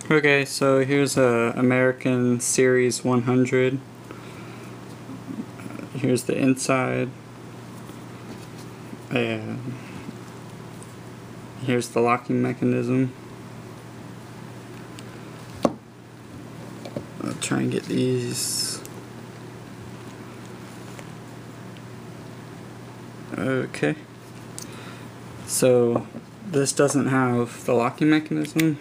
Okay, so here's a American Series 100. Here's the inside, and here's the locking mechanism. I'll try and get these. Okay, so this doesn't have the locking mechanism,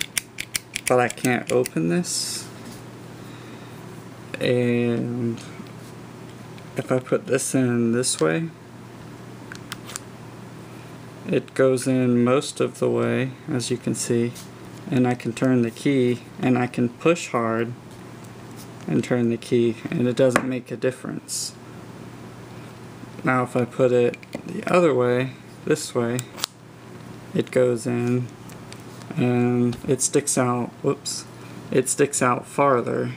but I can't open this. And if I put this in this way, it goes in most of the way, as you can see, and I can turn the key, and I can push hard and turn the key, and it doesn't make a difference. Now if I put it the other way, this way, it goes in and it sticks out, whoops, it sticks out farther,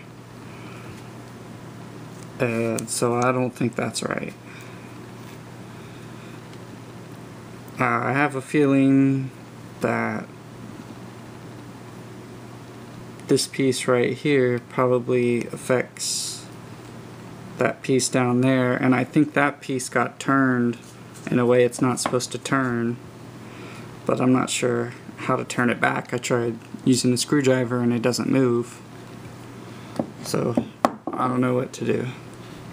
and so I don't think that's right. I have a feeling that this piece right here probably affects that piece down there, and I think that piece got turned in a way it's not supposed to turn, but I'm not sure how to turn it back. I tried using a screwdriver and it doesn't move, so I don't know what to do.